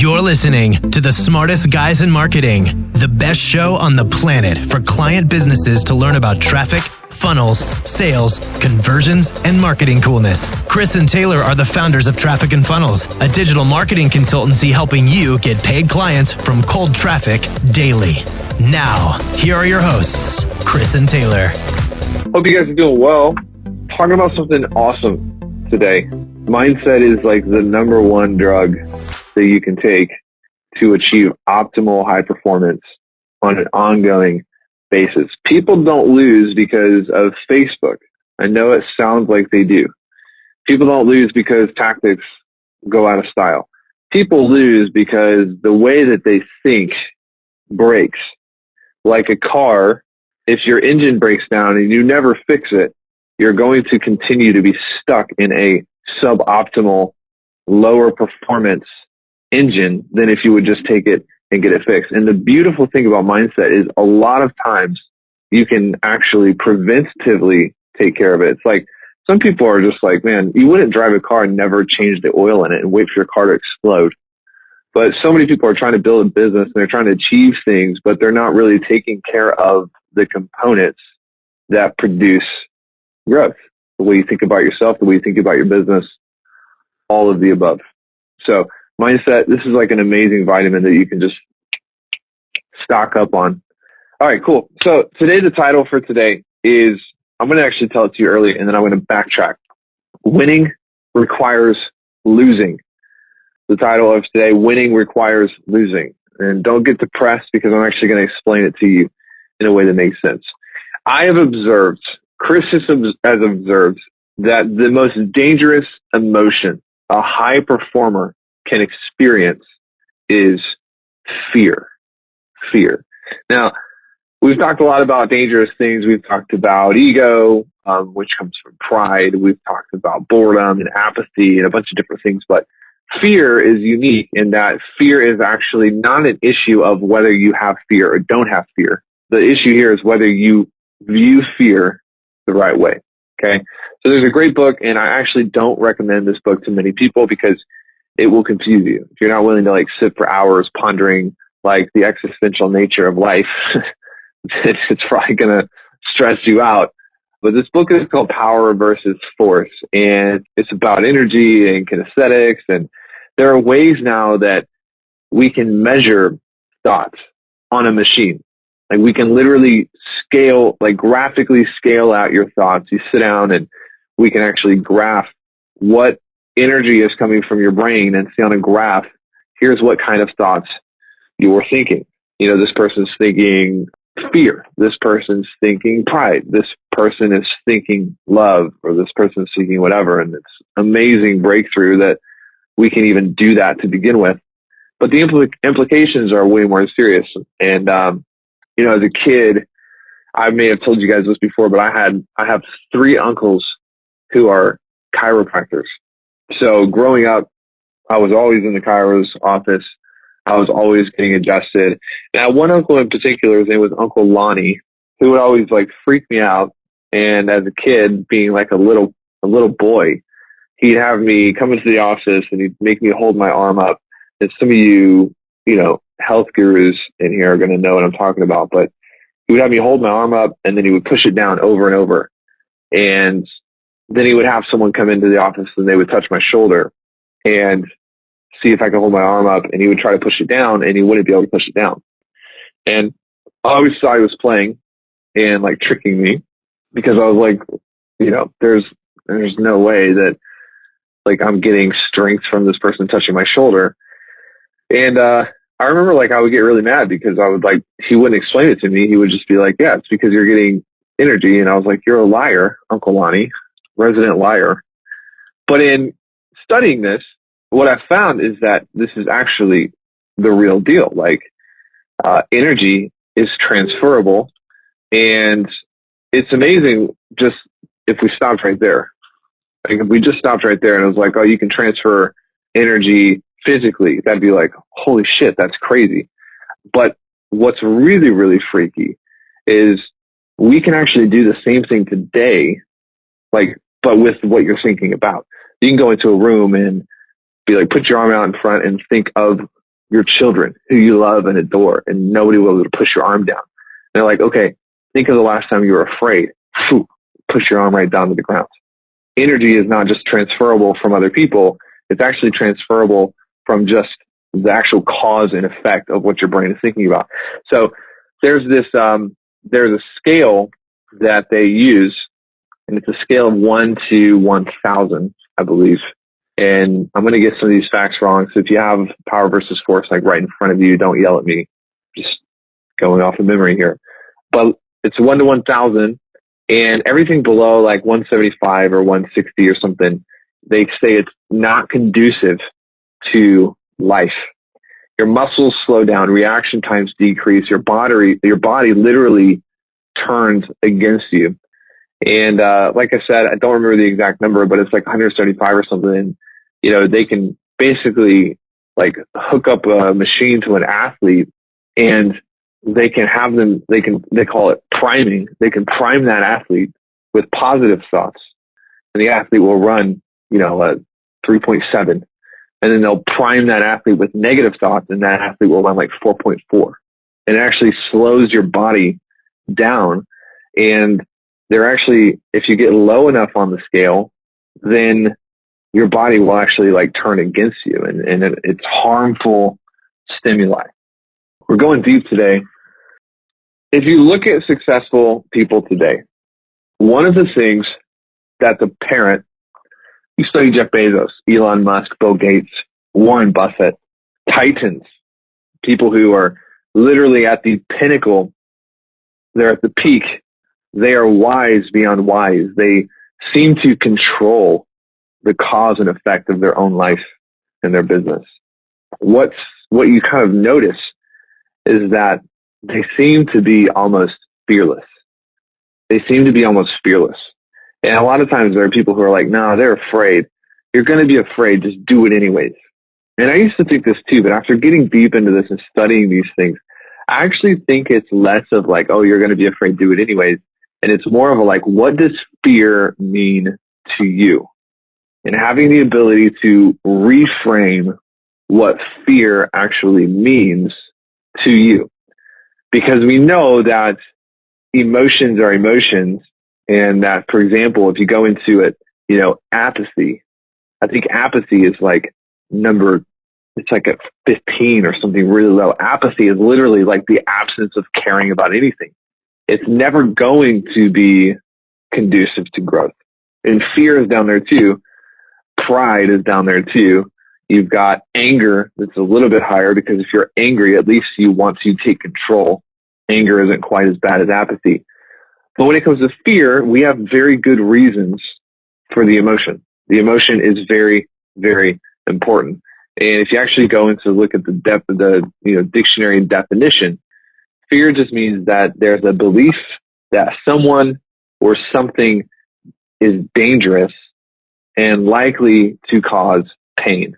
You're listening to the smartest guys in marketing, the best show on the planet for client businesses to learn about traffic, funnels, sales, conversions, and marketing coolness. Chris and Taylor are the founders of Traffic and Funnels, a digital marketing consultancy helping you get paid clients from cold traffic daily. Now, here are your hosts, Chris and Taylor. Hope you guys are doing well. Talking about something awesome today. Mindset is like the number one drug that you can take to achieve optimal high performance on an ongoing basis. People don't lose because of Facebook. I know it sounds like they do. People don't lose because tactics go out of style. People lose because the way that they think breaks. Like a car, if your engine breaks down and you never fix it, you're going to continue to be stuck in a suboptimal, lower performance engine than if you would just take it and get it fixed. And the beautiful thing about mindset is a lot of times you can actually preventatively take care of it. It's like some people are just like, man, you wouldn't drive a car and never change the oil in it and wait for your car to explode. But so many people are trying to build a business and they're trying to achieve things, but they're not really taking care of the components that produce growth. The way you think about yourself, the way you think about your business, all of the above. So mindset, this is like an amazing vitamin that you can just stock up on. All right, cool. So today, the title for today is, I'm going to actually tell it to you early and then I'm going to backtrack. Winning requires losing. The title of today, Winning Requires Losing. And don't get depressed because I'm actually going to explain it to you in a way that makes sense. I have observed, Chris has observed, that the most dangerous emotion a high performer can experience is fear. Fear. Now, we've talked a lot about dangerous things. We've talked about ego, which comes from pride. We've talked about boredom and apathy and a bunch of different things. But fear is unique in that fear is actually not an issue of whether you have fear or don't have fear. The issue here is whether you view fear the right way. Okay. So there's a great book, and I actually don't recommend this book to many people because it will confuse you. If you're not willing to like sit for hours pondering like the existential nature of life, it's probably going to stress you out. But this book is called Power versus Force, and it's about energy and kinesthetics. And there are ways now that we can measure thoughts on a machine. Like we can literally scale, like graphically scale out your thoughts. You sit down and we can actually graph what energy is coming from your brain and see on a graph, here's what kind of thoughts you were thinking. You know, this person's thinking fear. This person's thinking pride. This person is thinking love, or this person's thinking whatever. And it's amazing breakthrough that we can even do that to begin with. But the implications are way more serious. And, you know, as a kid, I may have told you guys this before, but I have 3 uncles who are chiropractors. So growing up, I was always in the chiro's office. I was always getting adjusted. Now, one uncle in particular, his name was Uncle Lonnie, who would always like freak me out. And as a kid, being like a little boy, he'd have me come into the office and he'd make me hold my arm up. And some of you know, health gurus in here are going to know what I'm talking about, but he would have me hold my arm up and then he would push it down over and over. And then he would have someone come into the office and they would touch my shoulder and see if I could hold my arm up, and he would try to push it down and he wouldn't be able to push it down. And I always thought he was playing and like tricking me because I was like, you know, there's no way that like I'm getting strength from this person touching my shoulder. And, I remember like I would get really mad because I would like, he wouldn't explain it to me. He would just be like, yeah, it's because you're getting energy. And I was like, you're a liar, Uncle Lonnie, resident liar. But in studying this, what I found is that this is actually the real deal. Like energy is transferable, and it's amazing just if we stopped right there. Like if we just stopped right there and it was like, oh, you can transfer energy physically, that'd be like, holy shit, that's crazy. But what's really, really freaky is we can actually do the same thing today, like, but with what you're thinking about. You can go into a room and be like, put your arm out in front and think of your children who you love and adore, and nobody will be able to push your arm down. And they're like, okay, think of the last time you were afraid. Phew, push your arm right down to the ground. Energy is not just transferable from other people. It's actually transferable from just the actual cause and effect of what your brain is thinking about. So there's a scale that they use, and it's a scale of 1 to 1,000, I believe. And I'm going to get some of these facts wrong. So if you have power versus force, like right in front of you, don't yell at me. Just going off of memory here. But it's 1 to 1,000, and everything below like 175 or 160 or something, they say it's not conducive to life. Your muscles slow down, reaction times decrease, your body literally turns against you. And like I said, I don't remember the exact number, but it's like 175 or something. And, they can basically like hook up a machine to an athlete, and they can have them, they call it priming. They can prime that athlete with positive thoughts, and the athlete will run, 3.7. And then they'll prime that athlete with negative thoughts, and that athlete will run like 4.4. And it actually slows your body down. And they're actually, if you get low enough on the scale, then your body will actually like turn against you, and it's harmful stimuli. We're going deep today. If you look at successful people today, one of the things that the parent, you study Jeff Bezos, Elon Musk, Bill Gates, Warren Buffett, titans, people who are literally at the pinnacle, they're at the peak. They are wise beyond wise. They seem to control the cause and effect of their own life and their business. What you kind of notice is that they seem to be almost fearless. They seem to be almost fearless. And a lot of times there are people who are like, no, they're afraid. You're going to be afraid. Just do it anyways. And I used to think this too, but after getting deep into this and studying these things, I actually think it's less of like, oh, you're going to be afraid, do it anyways. And it's more of a like, what does fear mean to you? And having the ability to reframe what fear actually means to you. Because we know that emotions are emotions, and that, for example, if you go into it, apathy, I think apathy is like it's like at 15 or something really low. Apathy is literally like the absence of caring about anything. It's never going to be conducive to growth. And fear is down there too. Pride is down there too. You've got anger that's a little bit higher, because if you're angry, at least you want to take control. Anger isn't quite as bad as apathy. But when it comes to fear, we have very good reasons for the emotion. The emotion is very, very important. And if you actually go into look at the depth of the dictionary definition, fear just means that there's a belief that someone or something is dangerous and likely to cause pain.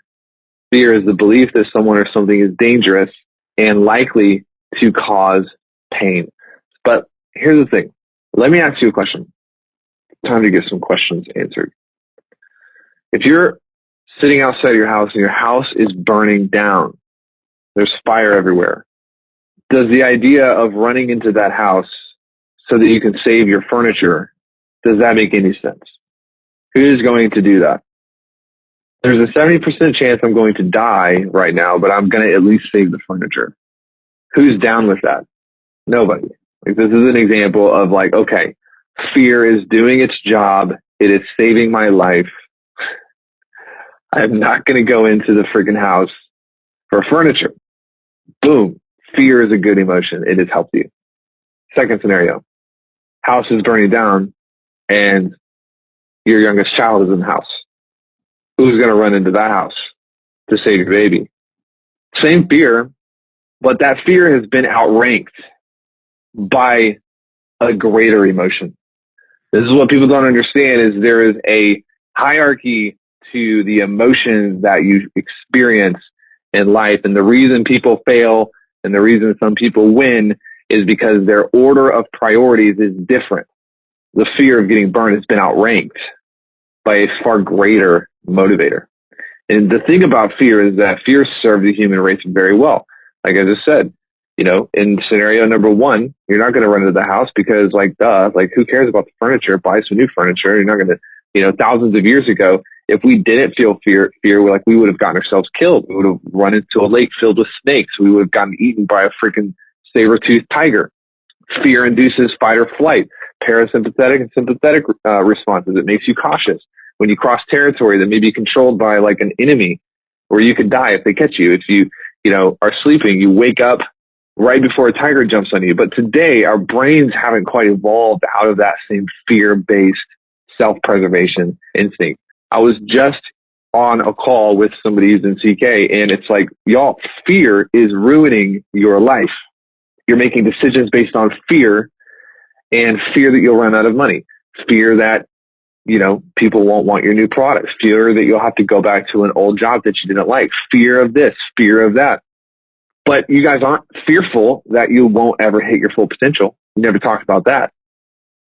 Fear is the belief that someone or something is dangerous and likely to cause pain. But here's the thing. Let me ask you a question. Time to get some questions answered. If you're sitting outside your house and your house is burning down, there's fire everywhere, does the idea of running into that house so that you can save your furniture, does that make any sense? Who is going to do that? There's a 70% chance I'm going to die right now, but I'm going to at least save the furniture. Who's down with that? Nobody. Like, this is an example of like, okay, fear is doing its job. It is saving my life. I'm not going to go into the freaking house for furniture. Boom. Fear is a good emotion. It has helped you. Second scenario. House is burning down and your youngest child is in the house. Who's going to run into that house to save your baby? Same fear, but that fear has been outranked by a greater emotion. This is what people don't understand, is there is a hierarchy to the emotions that you experience in life. And the reason people fail and the reason some people win is because their order of priorities is different. The fear of getting burned has been outranked by a far greater motivator. And the thing about fear is that fear served the human race very well. Like I just said, in scenario number one, you're not going to run into the house because who cares about the furniture? Buy some new furniture. You're not going to, thousands of years ago, if we didn't feel fear, we would have gotten ourselves killed. We would have run into a lake filled with snakes. We would have gotten eaten by a freaking saber-toothed tiger. Fear induces fight or flight, parasympathetic and sympathetic responses. It makes you cautious. When you cross territory that may be controlled by like an enemy, where you could die if they catch you. If you, are sleeping, you wake up right before a tiger jumps on you. But today, our brains haven't quite evolved out of that same fear-based self-preservation instinct. I was just on a call with somebody who's in CK, and it's like, y'all, fear is ruining your life. You're making decisions based on fear, and fear that you'll run out of money, fear that people won't want your new products, fear that you'll have to go back to an old job that you didn't like, fear of this, fear of that. But you guys aren't fearful that you won't ever hit your full potential. You never talked about that.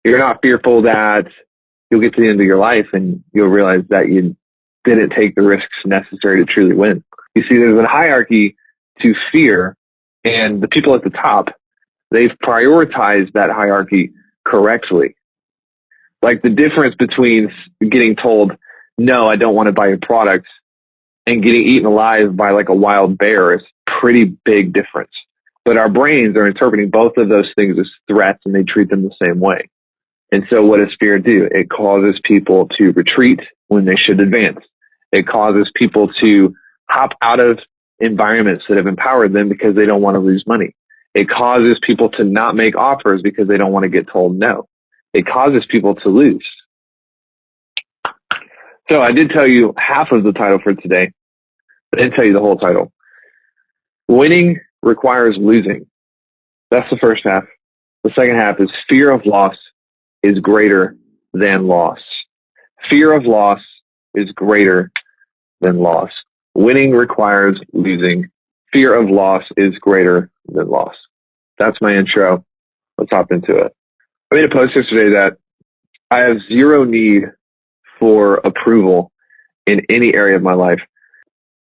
You're not fearful that you'll get to the end of your life and you'll realize that you didn't take the risks necessary to truly win. You see, there's a hierarchy to fear, and the people at the top, they've prioritized that hierarchy correctly. Like the difference between getting told, no, I don't want to buy your products, and getting eaten alive by like a wild bear is pretty big difference. But our brains are interpreting both of those things as threats, and they treat them the same way. And so what does fear do? It causes people to retreat when they should advance. It causes people to hop out of environments that have empowered them because they don't want to lose money. It causes people to not make offers because they don't want to get told no. It causes people to lose. So I did tell you half of the title for today. I didn't tell you the whole title. Winning requires losing. That's the first half. The second half is fear of loss is greater than loss. Fear of loss is greater than loss. Winning requires losing. Fear of loss is greater than loss. That's my intro. Let's hop into it. I made a post yesterday that I have zero need for approval in any area of my life.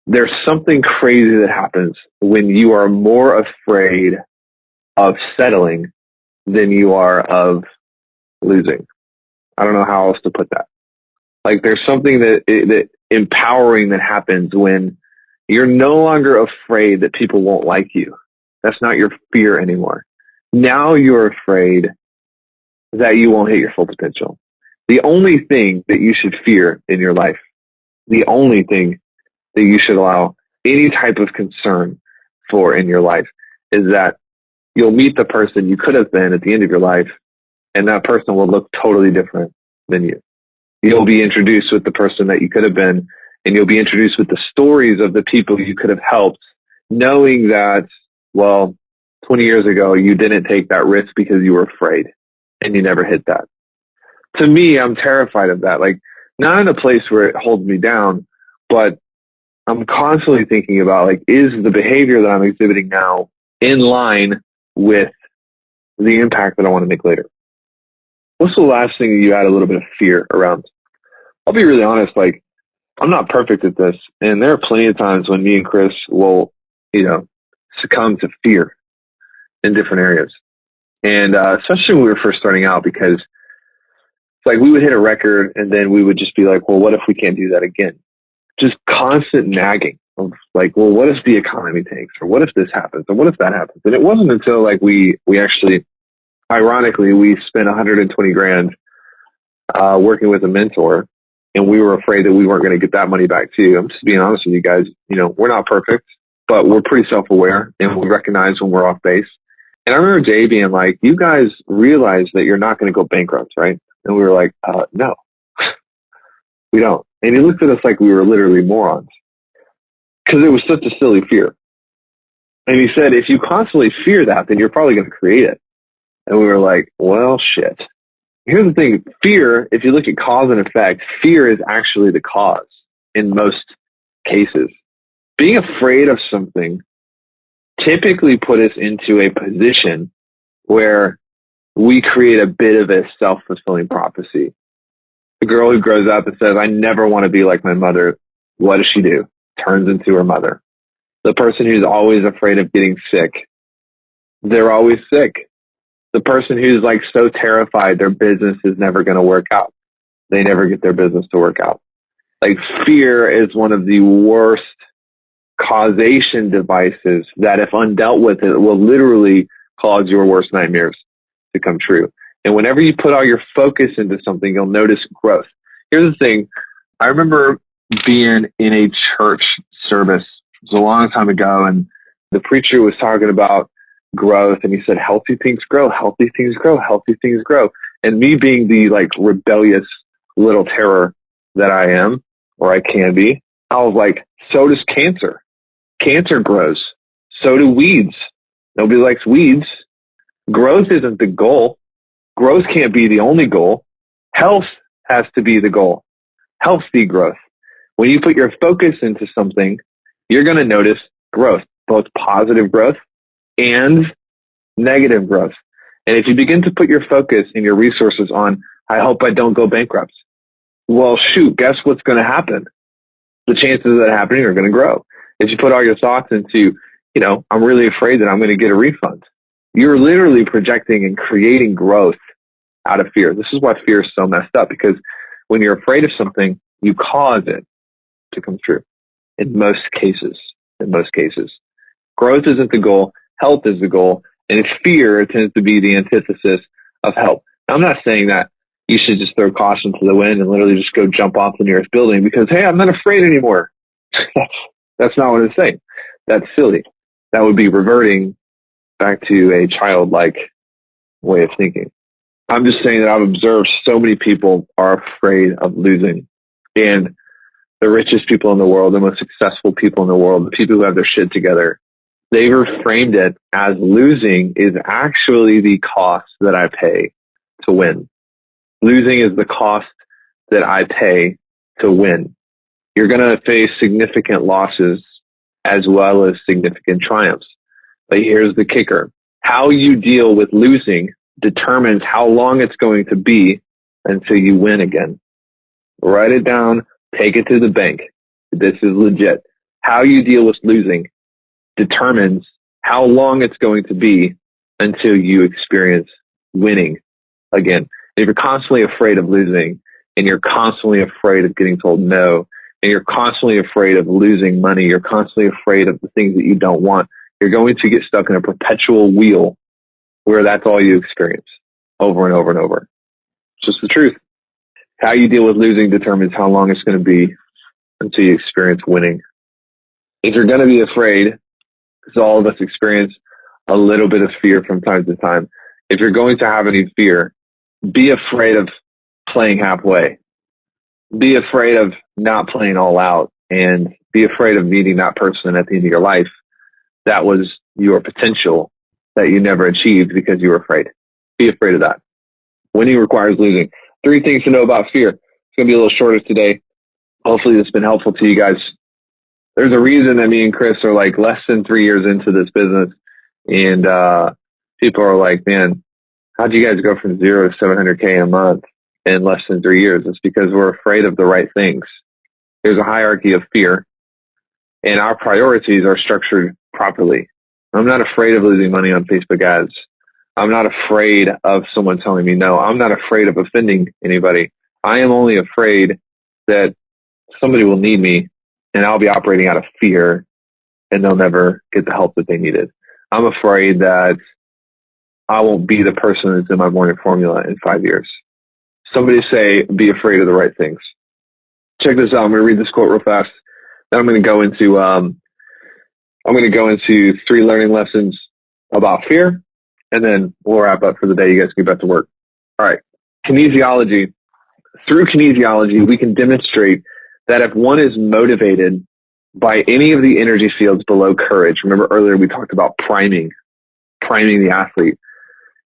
There's something crazy that happens when you are more afraid of settling than you are of losing. I don't know how else to put that. Like there's something that empowering that happens when you're no longer afraid that people won't like you. That's not your fear anymore. Now you're afraid that you won't hit your full potential. The only thing that you should fear in your life, the only thing that you should allow any type of concern for in your life is that you'll meet the person you could have been at the end of your life, and that person will look totally different than you. You'll be introduced with the person that you could have been, and you'll be introduced with the stories of the people you could have helped, knowing that, 20 years ago, you didn't take that risk because you were afraid, and you never hit that. To me, I'm terrified of that. Like, not in a place where it holds me down, but I'm constantly thinking about, is the behavior that I'm exhibiting now in line with the impact that I want to make later? What's the last thing that you had a little bit of fear around? I'll be really honest, I'm not perfect at this. And there are plenty of times when me and Chris will, succumb to fear in different areas. And especially when we were first starting out, because it's like we would hit a record and then we would just be like, well, what if we can't do that again? Just constant nagging of what if the economy tanks, or what if this happens, or what if that happens? And it wasn't until we actually, ironically, we spent 120 grand working with a mentor, and we were afraid that we weren't going to get that money back too. I'm just being honest with you guys. We're not perfect, but we're pretty self-aware, and we recognize when we're off base. And I remember Jay being like, you guys realize that you're not going to go bankrupt, right? And we were like, no, we don't. And he looked at us like we were literally morons, because it was such a silly fear. And he said, if you constantly fear that, then you're probably going to create it. And we were like, well, shit. Here's the thing. Fear, if you look at cause and effect, fear is actually the cause in most cases. Being afraid of something typically put us into a position where we create a bit of a self-fulfilling prophecy. The girl who grows up and says, I never want to be like my mother, what does she do? Turns into her mother. The person who's always afraid of getting sick, they're always sick. The person who's like so terrified their business is never going to work out, they never get their business to work out. Like, fear is one of the worst causation devices that, if undealt with, it will literally cause your worst nightmares to come true. And whenever you put all your focus into something, you'll notice growth. Here's the thing. I remember being in a church service. It was a long time ago, and the preacher was talking about growth, and he said, healthy things grow, healthy things grow, healthy things grow. And me being the like rebellious little terror that I am, or I can be, I was like, so does cancer. Cancer grows. So do weeds. Nobody likes weeds. Growth isn't the goal. Growth can't be the only goal. Health has to be the goal. Healthy growth. When you put your focus into something, you're going to notice growth, both positive growth and negative growth. And if you begin to put your focus and your resources on, I hope I don't go bankrupt. Well, shoot, guess what's going to happen? The chances of that happening are going to grow. If you put all your thoughts into, I'm really afraid that I'm going to get a refund, you're literally projecting and creating growth out of fear. This is why fear is so messed up, because when you're afraid of something, you cause it to come true. In most cases, growth isn't the goal. Health is the goal. And fear tends to be the antithesis of health. Now, I'm not saying that you should just throw caution to the wind and literally just go jump off the nearest building because, hey, I'm not afraid anymore. That's not what it's saying. That's silly. That would be reverting back to a childlike way of thinking. I'm just saying that I've observed so many people are afraid of losing. And the richest people in the world, the most successful people in the world, the people who have their shit together, they've reframed it as losing is actually the cost that I pay to win. Losing is the cost that I pay to win. You're going to face significant losses as well as significant triumphs. But here's the kicker. How you deal with losing determines how long it's going to be until you win again. Write it down. Take it to the bank. This is legit. How you deal with losing determines how long it's going to be until you experience winning again. If you're constantly afraid of losing, and you're constantly afraid of getting told no, and you're constantly afraid of losing money, you're constantly afraid of the things that you don't want, you're going to get stuck in a perpetual wheel where that's all you experience over and over and over. It's just the truth. How you deal with losing determines how long it's going to be until you experience winning. If you're going to be afraid, because all of us experience a little bit of fear from time to time, if you're going to have any fear, be afraid of playing halfway. Be afraid of not playing all out, and be afraid of meeting that person at the end of your life that was your potential that you never achieved because you were afraid. Be afraid of that. Winning requires losing. 3 things to know about fear. It's going to be a little shorter today. Hopefully this has been helpful to you guys. There's a reason that me and Chris are like less than 3 years into this business. And people are like, man, how'd you guys go from 0 to 700K a month in less than 3 years? It's because we're afraid of the right things. There's a hierarchy of fear, and our priorities are structured properly. I'm not afraid of losing money on Facebook ads. I'm not afraid of someone telling me no. I'm not afraid of offending anybody. I am only afraid that somebody will need me and I'll be operating out of fear and they'll never get the help that they needed. I'm afraid that I won't be the person that's in my morning formula in 5 years. Somebody say, be afraid of the right things. Check this out. I'm going to read this quote real fast. Then I'm going to go into 3 learning lessons about fear, and then we'll wrap up for the day. You guys can get back to work. All right. Kinesiology. Through kinesiology, we can demonstrate that if one is motivated by any of the energy fields below courage, remember earlier we talked about priming the athlete.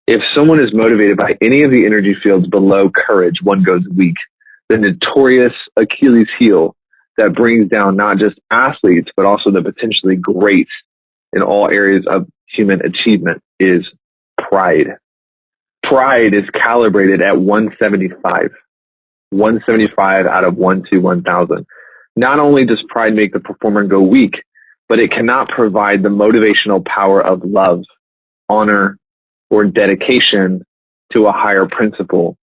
If someone is motivated by any of the energy fields below courage, one goes weak. The notorious Achilles heel that brings down not just athletes, but also the potentially great in all areas of human achievement is pride. Pride is calibrated at 175. 175 out of 1 to 1,000. Not only does pride make the performer go weak, but it cannot provide the motivational power of love, honor, or dedication to a higher principle,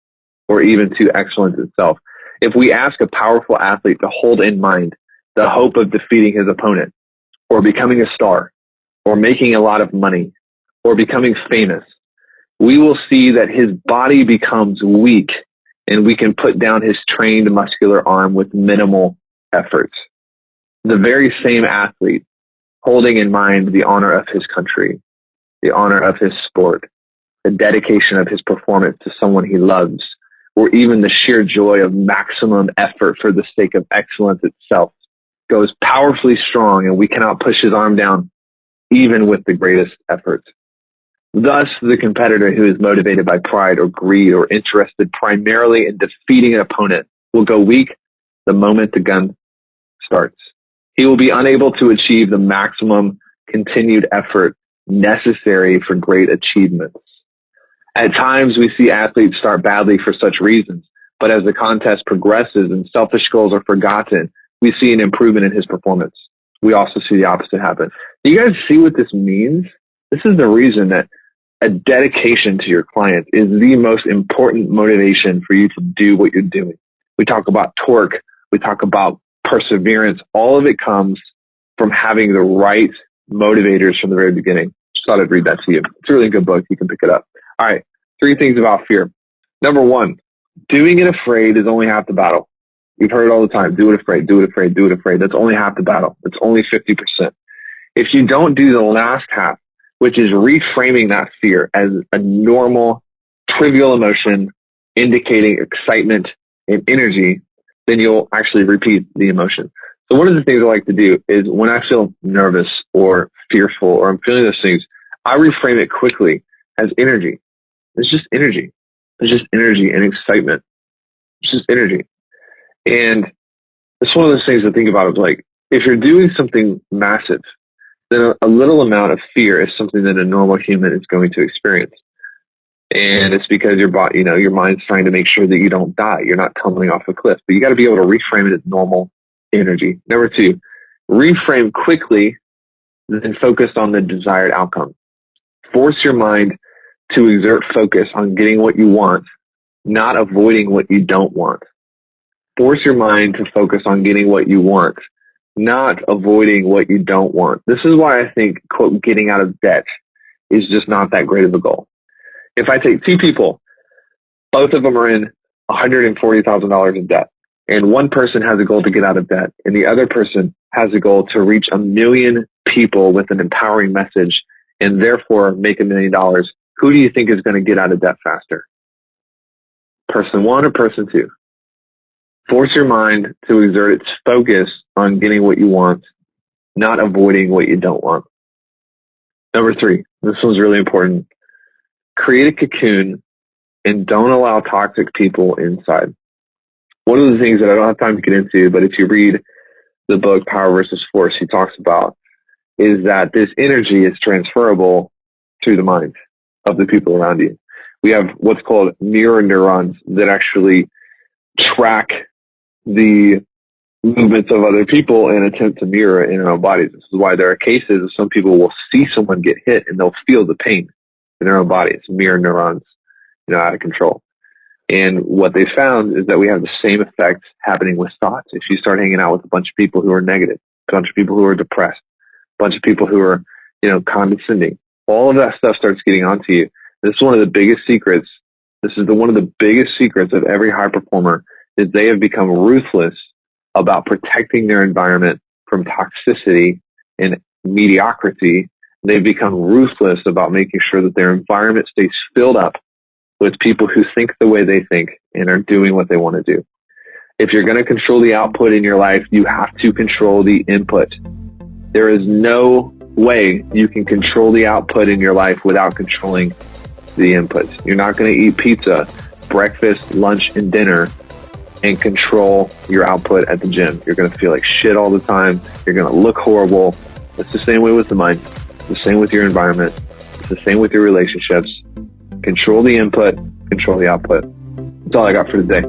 or even to excellence itself. If we ask a powerful athlete to hold in mind the hope of defeating his opponent, or becoming a star, or making a lot of money, or becoming famous, we will see that his body becomes weak and we can put down his trained muscular arm with minimal efforts. The very same athlete, holding in mind the honor of his country, the honor of his sport, the dedication of his performance to someone he loves, or even the sheer joy of maximum effort for the sake of excellence itself, goes powerfully strong, and we cannot push his arm down even with the greatest efforts. Thus, the competitor who is motivated by pride or greed or interested primarily in defeating an opponent will go weak the moment the gun starts. He will be unable to achieve the maximum continued effort necessary for great achievements. At times, we see athletes start badly for such reasons, but as the contest progresses and selfish goals are forgotten, we see an improvement in his performance. We also see the opposite happen. Do you guys see what this means? This is the reason that a dedication to your client is the most important motivation for you to do what you're doing. We talk about torque. We talk about perseverance. All of it comes from having the right motivators from the very beginning. Just thought I'd read that to you. It's a really good book. You can pick it up. All right. 3 things about fear. Number 1, doing it afraid is only half the battle. You've heard it all the time. Do it afraid, do it afraid, do it afraid. That's only half the battle. It's only 50%. If you don't do the last half, which is reframing that fear as a normal, trivial emotion indicating excitement and energy, then you'll actually repeat the emotion. So one of the things I like to do is when I feel nervous or fearful or I'm feeling those things, I reframe it quickly as energy. It's just energy. It's just energy and excitement. It's just energy. And it's one of those things to think about is like, if you're doing something massive, then a little amount of fear is something that a normal human is going to experience. And it's because your body, your mind's trying to make sure that you don't die. You're not tumbling off a cliff, but you got to be able to reframe it as normal energy. Number 2, reframe quickly, then focus on the desired outcome. Force your mind to exert focus on getting what you want, not avoiding what you don't want. Force your mind to focus on getting what you want, not avoiding what you don't want. This is why I think, quote, getting out of debt is just not that great of a goal. If I take 2 people, both of them are in $140,000 in debt, and one person has a goal to get out of debt, and the other person has a goal to reach 1 million people with an empowering message and therefore make $1 million, who do you think is going to get out of debt faster? Person 1 or person 2? Force your mind to exert its focus on getting what you want, not avoiding what you don't want. Number 3, this one's really important. Create a cocoon and don't allow toxic people inside. One of the things that I don't have time to get into, but if you read the book Power versus Force, he talks about is that this energy is transferable through the mind of the people around you. We have what's called mirror neurons that actually track the movements of other people and attempt to mirror it in our own bodies. This is why there are cases of some people will see someone get hit and they'll feel the pain in their own bodies, mirror neurons, out of control. And what they found is that we have the same effect happening with thoughts. If you start hanging out with a bunch of people who are negative, a bunch of people who are depressed, a bunch of people who are, condescending, all of that stuff starts getting onto you. This is one of the biggest secrets. This is one of the biggest secrets of every high performer is they have become ruthless about protecting their environment from toxicity and mediocrity. They've become ruthless about making sure that their environment stays filled up with people who think the way they think and are doing what they want to do. If you're going to control the output in your life, you have to control the input. There is no way you can control the output in your life without controlling the input. You're not going to eat pizza, breakfast, lunch, and dinner and control your output at the gym. You're going to feel like shit all the time. You're going to look horrible. It's the same way with the mind. It's the same with your environment. It's the same with your relationships. Control the input, control the output. That's all I got for today.